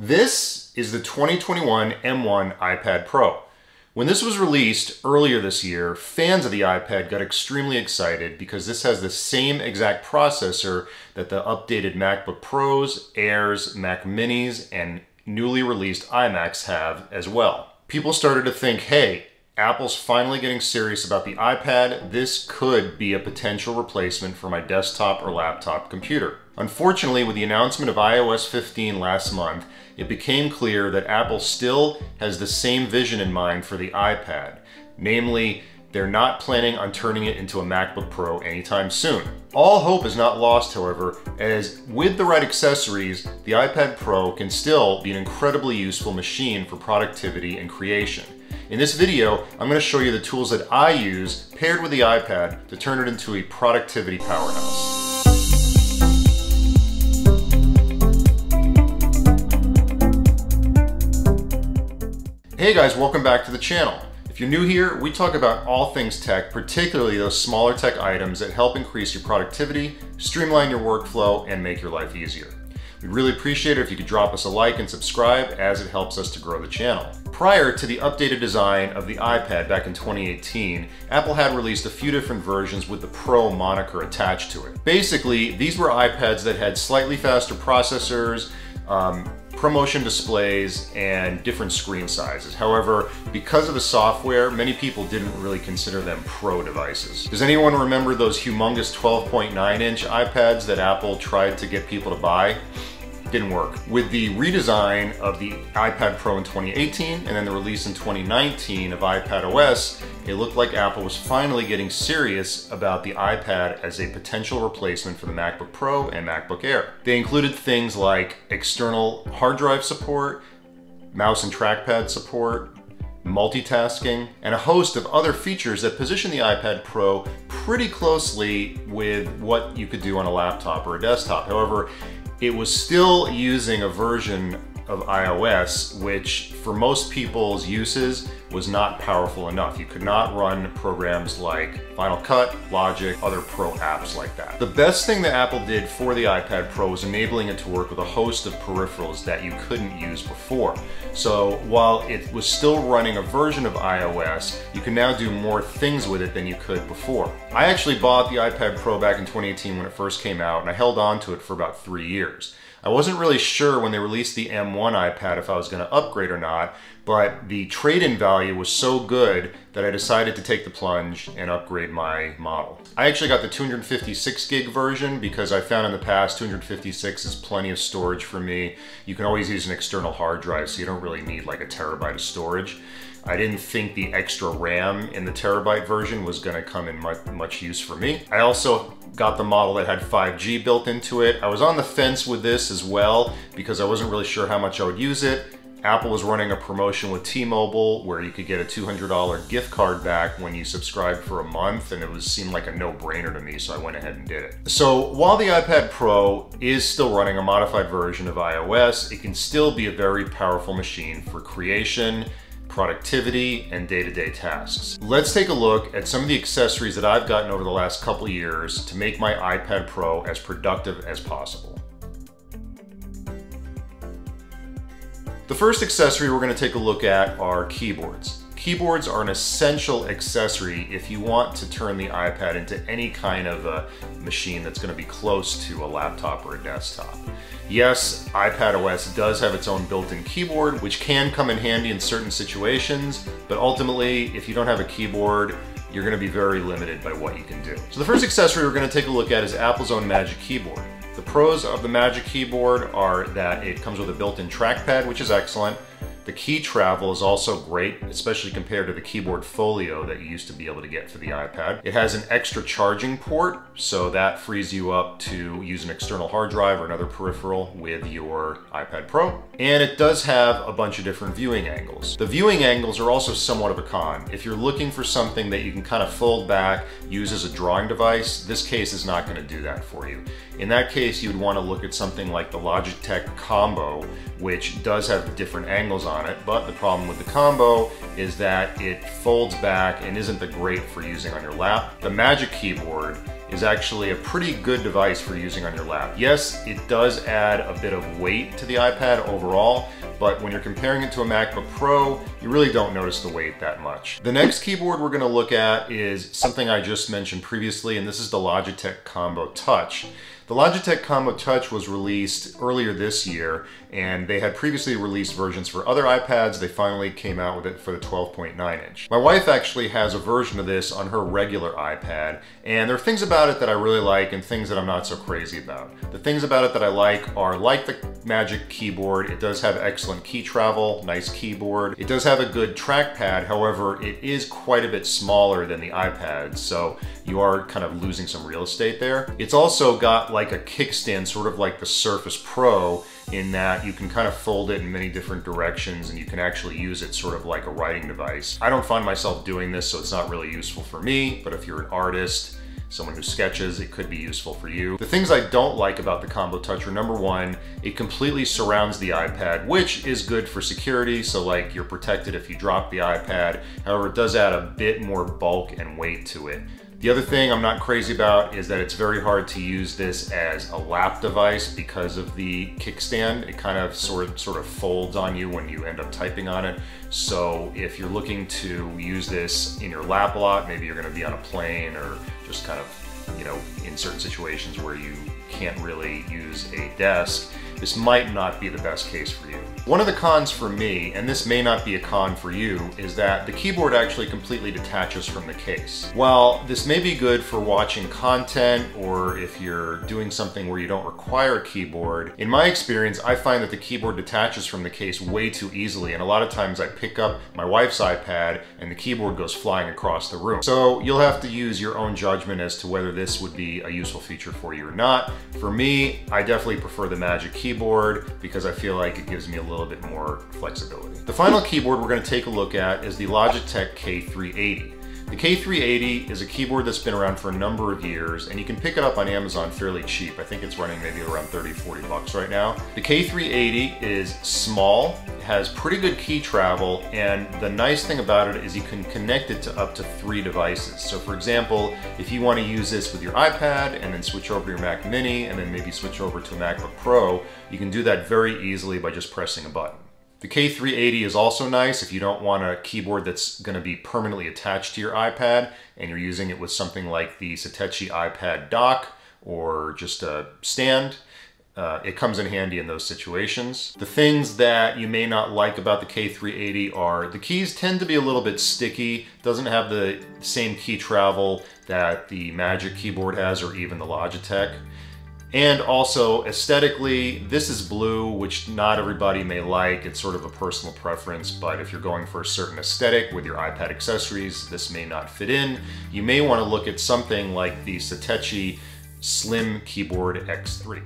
This is the 2021 M1 iPad Pro. When this was released earlier this year, fans of the iPad got extremely excited because this has the same exact processor that the updated MacBook Pros, Airs, Mac Minis, and newly released iMacs have as well. People started to think, hey, Apple's finally getting serious about the iPad. This could be a potential replacement for my desktop or laptop computer. Unfortunately, with the announcement of iOS 15 last month, it became clear that Apple still has the same vision in mind for the iPad. Namely, they're not planning on turning it into a MacBook Pro anytime soon. All hope is not lost, however, as with the right accessories, the iPad Pro can still be an incredibly useful machine for productivity and creation. In this video, I'm going to show you the tools that I use paired with the iPad to turn it into a productivity powerhouse. Hey guys, welcome back to the channel. If you're new here, we talk about all things tech, particularly those smaller tech items that help increase your productivity, streamline your workflow, and make your life easier. We'd really appreciate it if you could drop us a like and subscribe, as it helps us to grow the channel. Prior to the updated design of the iPad back in 2018, Apple had released a few different versions with the Pro moniker attached to it. Basically, these were iPads that had slightly faster processors, ProMotion displays, and different screen sizes. However, because of the software, many people didn't really consider them Pro devices. Does anyone remember those humongous 12.9-inch iPads that Apple tried to get people to buy? Didn't work. With the redesign of the iPad Pro in 2018 and then the release in 2019 of iPadOS, it looked like Apple was finally getting serious about the iPad as a potential replacement for the MacBook Pro and MacBook Air. They included things like external hard drive support, mouse and trackpad support, multitasking, and a host of other features that position the iPad Pro pretty closely with what you could do on a laptop or a desktop. However, it was still using a version of iOS, which for most people's uses was not powerful enough. You could not run programs like Final Cut, Logic, other pro apps like that. The best thing that Apple did for the iPad Pro was enabling it to work with a host of peripherals that you couldn't use before. So while it was still running a version of iOS, you can now do more things with it than you could before. I actually bought the iPad Pro back in 2018 when it first came out, and I held on to it for about 3 years. I wasn't really sure when they released the M1 iPad if I was going to upgrade or not, but the trade-in value was so good that I decided to take the plunge and upgrade my model. I actually got the 256 gig version because I found in the past 256 is plenty of storage for me. You can always use an external hard drive, so you don't really need like a terabyte of storage. I didn't think the extra RAM in the terabyte version was going to come in much use for me. I also got the model that had 5G built into it. I was on the fence with this as well because I wasn't really sure how much I would use it. Apple was running a promotion with T-Mobile where you could get a $200 gift card back when you subscribed for a month, and it seemed like a no-brainer to me, so I went ahead and did it. So while the iPad Pro is still running a modified version of iOS, it can still be a very powerful machine for creation, productivity, and day-to-day tasks. Let's take a look at some of the accessories that I've gotten over the last couple of years to make my iPad Pro as productive as possible. The first accessory we're going to take a look at are keyboards. Keyboards are an essential accessory if you want to turn the iPad into any kind of a machine that's going to be close to a laptop or a desktop. Yes, iPadOS does have its own built-in keyboard, which can come in handy in certain situations, but ultimately, if you don't have a keyboard, you're going to be very limited by what you can do. So the first accessory we're going to take a look at is Apple's own Magic Keyboard. The pros of the Magic Keyboard are that it comes with a built-in trackpad, which is excellent. The key travel is also great, especially compared to the keyboard folio that you used to be able to get for the iPad. It has an extra charging port, so that frees you up to use an external hard drive or another peripheral with your iPad Pro. And it does have a bunch of different viewing angles. The viewing angles are also somewhat of a con. If you're looking for something that you can kind of fold back, use as a drawing device, this case is not going to do that for you. In that case, you'd want to look at something like the Logitech Combo, which does have different angles on it, but the problem with the Combo is that it folds back and isn't that great for using on your lap. The Magic Keyboard is actually a pretty good device for using on your lap. Yes, it does add a bit of weight to the iPad overall, but when you're comparing it to a MacBook Pro, you really don't notice the weight that much. The next keyboard we're gonna look at is something I just mentioned previously, and this is the Logitech Combo Touch. The Logitech Combo Touch was released earlier this year, and they had previously released versions for other iPads. They finally came out with it for the 12.9 inch. My wife actually has a version of this on her regular iPad, and there are things about it that I really like and things that I'm not so crazy about. The things about it that I like are like the Magic Keyboard. It does have excellent key travel, nice keyboard. It does have a good trackpad, however, it is quite a bit smaller than the iPad, so you are kind of losing some real estate there. It's also got like a kickstand, sort of like the Surface Pro, in that you can kind of fold it in many different directions and you can actually use it sort of like a writing device. I don't find myself doing this, so it's not really useful for me, but if you're an artist, someone who sketches, it could be useful for you. The things I don't like about the Combo Touch are, number one, it completely surrounds the iPad, which is good for security, so like you're protected if you drop the iPad. However, it does add a bit more bulk and weight to it. The other thing I'm not crazy about is that it's very hard to use this as a lap device because of the kickstand. It kind of sort of folds on you when you end up typing on it. So if you're looking to use this in your lap a lot, maybe you're gonna be on a plane or just kind of, you know, in certain situations where you can't really use a desk, this might not be the best case for you. One of the cons for me, and this may not be a con for you, is that the keyboard actually completely detaches from the case. While this may be good for watching content or if you're doing something where you don't require a keyboard, in my experience, I find that the keyboard detaches from the case way too easily, and a lot of times I pick up my wife's iPad and the keyboard goes flying across the room. So you'll have to use your own judgment as to whether this would be a useful feature for you or not. For me, I definitely prefer the Magic Keyboard because I feel like it gives me a little bit more flexibility. The final keyboard we're going to take a look at is the Logitech K380. The K380 is a keyboard that's been around for a number of years, and you can pick it up on Amazon fairly cheap. I think it's running maybe around 30-40 bucks right now. The K380 is small, it has pretty good key travel, and the nice thing about it is you can connect it to up to 3 devices. So for example, if you want to use this with your iPad and then switch over to your Mac Mini and then maybe switch over to a MacBook Pro, you can do that very easily by just pressing a button. The K380 is also nice if you don't want a keyboard that's going to be permanently attached to your iPad and you're using it with something like the Satechi iPad dock or just a stand. It comes in handy in those situations. The things that you may not like about the K380 are the keys tend to be a little bit sticky, doesn't have the same key travel that the Magic Keyboard has or even the Logitech. And also aesthetically, this is blue, which not everybody may like. It's sort of a personal preference, but if you're going for a certain aesthetic with your iPad accessories, this may not fit in. You may want to look at something like the Satechi Slim Keyboard X3.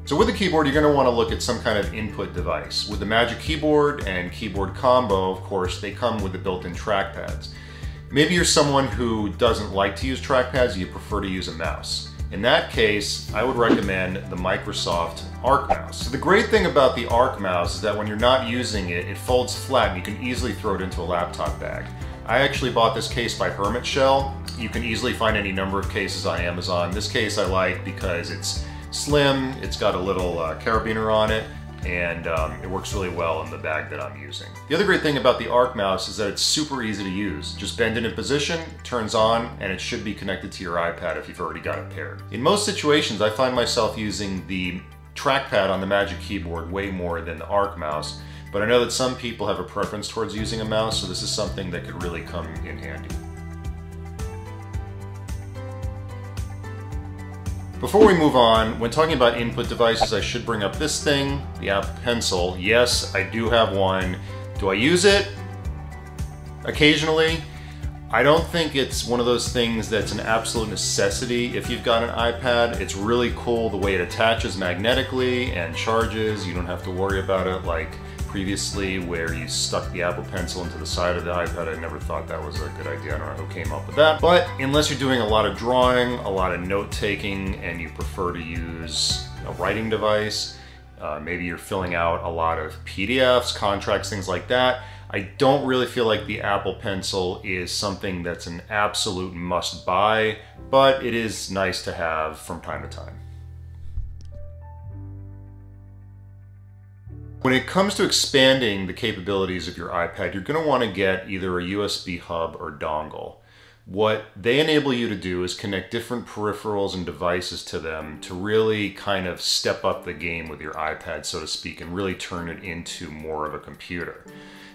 So with the keyboard, you're going to want to look at some kind of input device. With the Magic Keyboard and Keyboard Combo, of course, they come with the built-in trackpads. Maybe you're someone who doesn't like to use trackpads, you prefer to use a mouse. In that case, I would recommend the Microsoft Arc Mouse. So the great thing about the Arc Mouse is that when you're not using it, it folds flat and you can easily throw it into a laptop bag. I actually bought this case by Hermit Shell. You can easily find any number of cases on Amazon. This case I like because it's slim, it's got a little carabiner on it, and it works really well in the bag that I'm using. The other great thing about the Arc Mouse is that it's super easy to use. Just bend it in position, turns on, and it should be connected to your iPad if you've already got it paired. In most situations, I find myself using the trackpad on the Magic Keyboard way more than the Arc Mouse, but I know that some people have a preference towards using a mouse, so this is something that could really come in handy. Before we move on, when talking about input devices, I should bring up this thing, the Apple Pencil. Yes, I do have one. Do I use it? Occasionally. I don't think it's one of those things that's an absolute necessity if you've got an iPad. It's really cool the way it attaches magnetically and charges. You don't have to worry about it like previously where you stuck the Apple Pencil into the side of the iPad. I never thought that was a good idea. I don't know who came up with that. But unless you're doing a lot of drawing, a lot of note taking, and you prefer to use a writing device, Maybe you're filling out a lot of PDFs, contracts, things like that. I don't really feel like the Apple Pencil is something that's an absolute must buy, but it is nice to have from time to time. When it comes to expanding the capabilities of your iPad, you're going to want to get either a USB hub or dongle. What they enable you to do is connect different peripherals and devices to them to really kind of step up the game with your iPad, so to speak, and really turn it into more of a computer.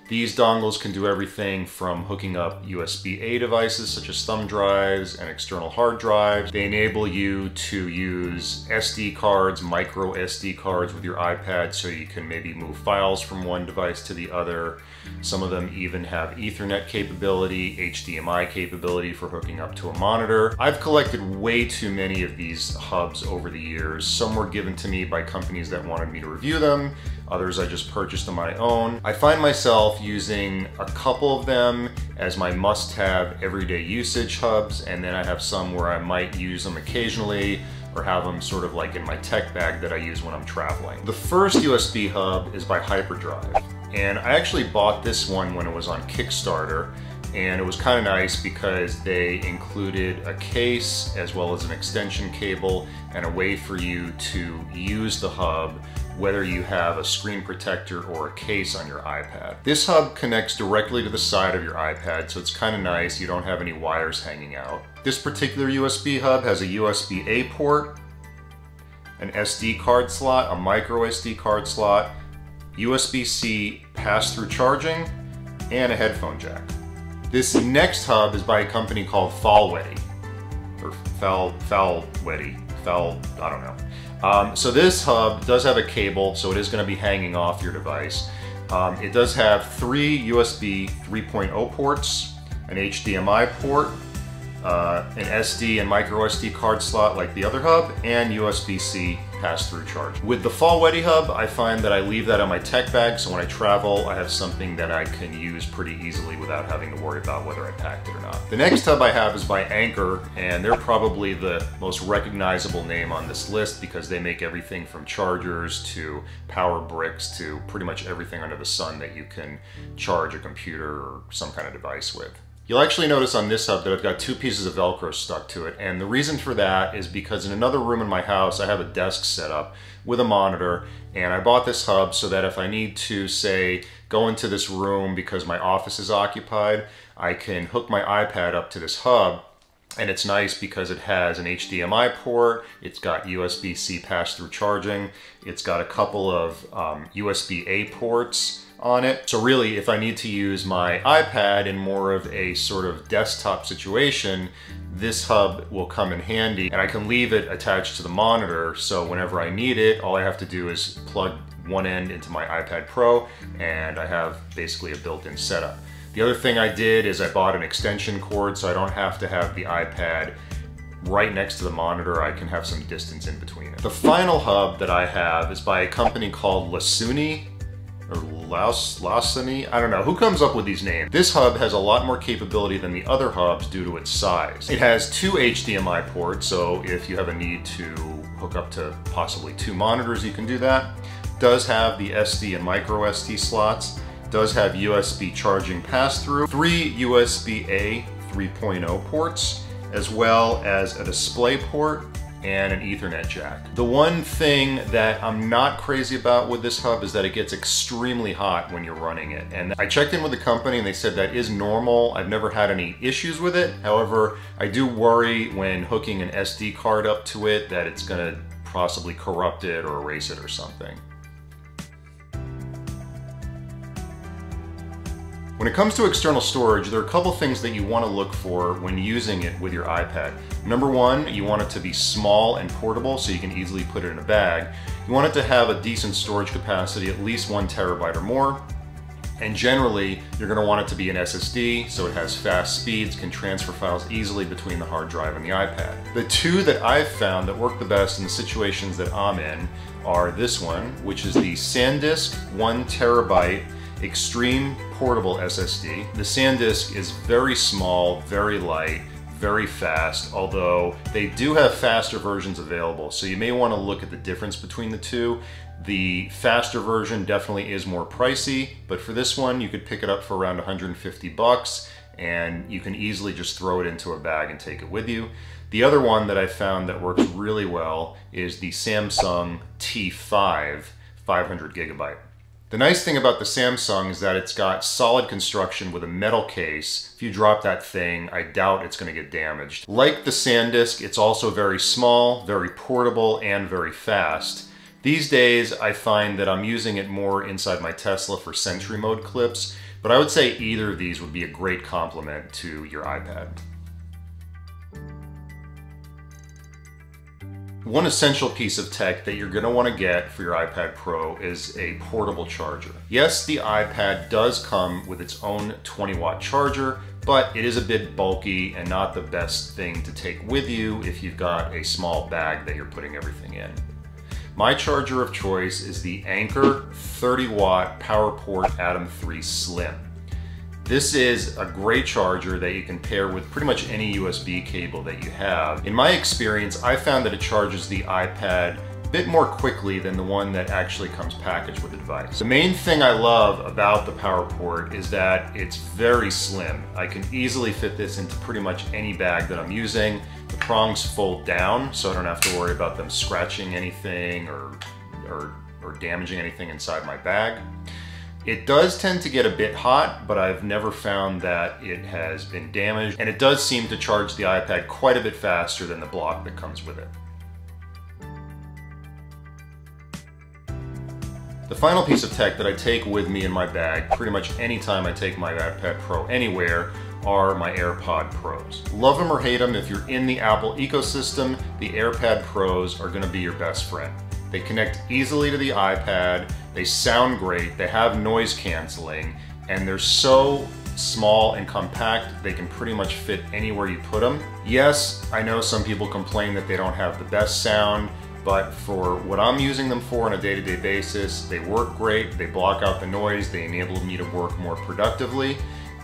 These dongles can do everything from hooking up USB-A devices such as thumb drives and external hard drives. They enable you to use SD cards, micro SD cards with your iPad so you can maybe move files from one device to the other. Some of them even have Ethernet capability, HDMI capability for hooking up to a monitor. I've collected way too many of these hubs over the years. Some were given to me by companies that wanted me to review them. Others I just purchased on my own. I find myself using a couple of them as my must-have everyday usage hubs, and then I have some where I might use them occasionally or have them sort of like in my tech bag that I use when I'm traveling. The first USB hub is by HyperDrive, and I actually bought this one when it was on Kickstarter, and it was kind of nice because they included a case as well as an extension cable and a way for you to use the hub whether you have a screen protector or a case on your iPad. This hub connects directly to the side of your iPad, so it's kind of nice. You don't have any wires hanging out. This particular USB hub has a USB-A port, an SD card slot, a micro SD card slot, USB-C pass-through charging, and a headphone jack. This next hub is by a company called Falwedi, or Falwedi, I don't know. So this hub does have a cable, so it is going to be hanging off your device. It does have 3 USB 3.0 ports, an HDMI port, an SD and micro SD card slot like the other hub, and USB-C pass-through charge. With the Falwedi hub, I find that I leave that on my tech bag, so when I travel, I have something that I can use pretty easily without having to worry about whether I packed it or not. The next hub I have is by Anker, and they're probably the most recognizable name on this list because they make everything from chargers to power bricks to pretty much everything under the sun that you can charge a computer or some kind of device with. You'll actually notice on this hub that I've got 2 pieces of Velcro stuck to it, and the reason for that is because in another room in my house I have a desk set up with a monitor, and I bought this hub so that if I need to, say, go into this room because my office is occupied, I can hook my iPad up to this hub. And it's nice because it has an HDMI port, it's got USB-C pass-through charging, it's got a couple of USB-A ports on it. So really, if I need to use my iPad in more of a sort of desktop situation, this hub will come in handy, and I can leave it attached to the monitor, so whenever I need it, all I have to do is plug one end into my iPad Pro, and I have basically a built-in setup. The other thing I did is I bought an extension cord, so I don't have to have the iPad right next to the monitor. I can have some distance in between it. The final hub that I have is by a company called Lasuney, or Lasuney, I don't know, who comes up with these names? This hub has a lot more capability than the other hubs due to its size. It has 2 HDMI ports, so if you have a need to hook up to possibly 2 monitors, you can do that. It does have the SD and micro SD slots. It does have USB charging pass-through, 3 USB-A 3.0 ports, as well as a display port and an Ethernet jack. The one thing that I'm not crazy about with this hub is that it gets extremely hot when you're running it. And I checked in with the company and they said that is normal. I've never had any issues with it. However, I do worry when hooking an SD card up to it that it's gonna possibly corrupt it or erase it or something. When it comes to external storage, there are a couple things that you want to look for when using it with your iPad. Number one, you want it to be small and portable so you can easily put it in a bag. You want it to have a decent storage capacity, at least 1 terabyte or more. And generally, you're going to want it to be an SSD so it has fast speeds, can transfer files easily between the hard drive and the iPad. The 2 that I've found that work the best in the situations that I'm in are this one, which is the Sandisk 1 terabyte Extreme Portable SSD. The Sandisk is very small, very light, very fast, although they do have faster versions available, so you may want to look at the difference between the two. The faster version definitely is more pricey, but for this one you could pick it up for around 150 bucks, and you can easily just throw it into a bag and take it with you. The other one that I found that works really well is the Samsung T5 500 gigabyte. The nice thing about the Samsung is that it's got solid construction with a metal case. If you drop that thing, I doubt it's going to get damaged. Like the Sandisk, it's also very small, very portable, and very fast. These days, I find that I'm using it more inside my Tesla for Sentry Mode clips, but I would say either of these would be a great complement to your iPad. One essential piece of tech that you're going to want to get for your iPad Pro is a portable charger. Yes, the iPad does come with its own 20-watt charger, but it is a bit bulky and not the best thing to take with you if you've got a small bag that you're putting everything in. My charger of choice is the Anker 30-watt PowerPort Atom 3 Slim. This is a great charger that you can pair with pretty much any USB cable that you have. In my experience, I found that it charges the iPad a bit more quickly than the one that actually comes packaged with the device. The main thing I love about the PowerPort is that it's very slim. I can easily fit this into pretty much any bag that I'm using. The prongs fold down, so I don't have to worry about them scratching anything or damaging anything inside my bag. It does tend to get a bit hot, but I've never found that it has been damaged, and it does seem to charge the iPad quite a bit faster than the block that comes with it. The final piece of tech that I take with me in my bag pretty much anytime I take my iPad Pro anywhere are my AirPod Pros. Love them or hate them, if you're in the Apple ecosystem, the AirPod Pros are going to be your best friend. They connect easily to the iPad, they sound great, they have noise canceling, and they're so small and compact, they can pretty much fit anywhere you put them. Yes, I know some people complain that they don't have the best sound, but for what I'm using them for on a day-to-day basis, they work great, they block out the noise, they enable me to work more productively,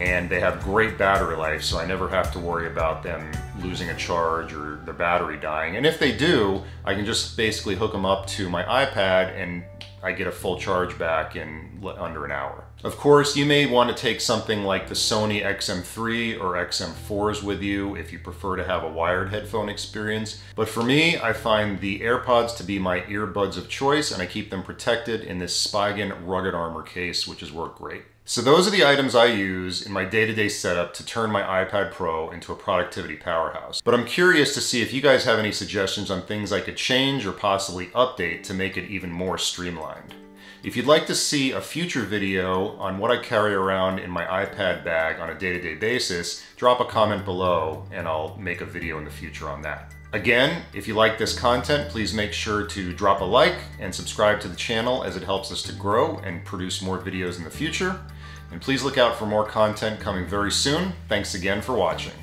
and they have great battery life, so I never have to worry about them losing a charge or their battery dying. And if they do, I can just basically hook them up to my iPad and I get a full charge back in under an hour. Of course, you may want to take something like the Sony XM3 or XM4s with you if you prefer to have a wired headphone experience. But for me, I find the AirPods to be my earbuds of choice, and I keep them protected in this Spigen rugged armor case, which has worked great. So those are the items I use in my day-to-day setup to turn my iPad Pro into a productivity powerhouse. But I'm curious to see if you guys have any suggestions on things I could change or possibly update to make it even more streamlined. If you'd like to see a future video on what I carry around in my iPad bag on a day-to-day basis, drop a comment below and I'll make a video in the future on that. Again, if you like this content, please make sure to drop a like and subscribe to the channel, as it helps us to grow and produce more videos in the future. And please look out for more content coming very soon. Thanks again for watching.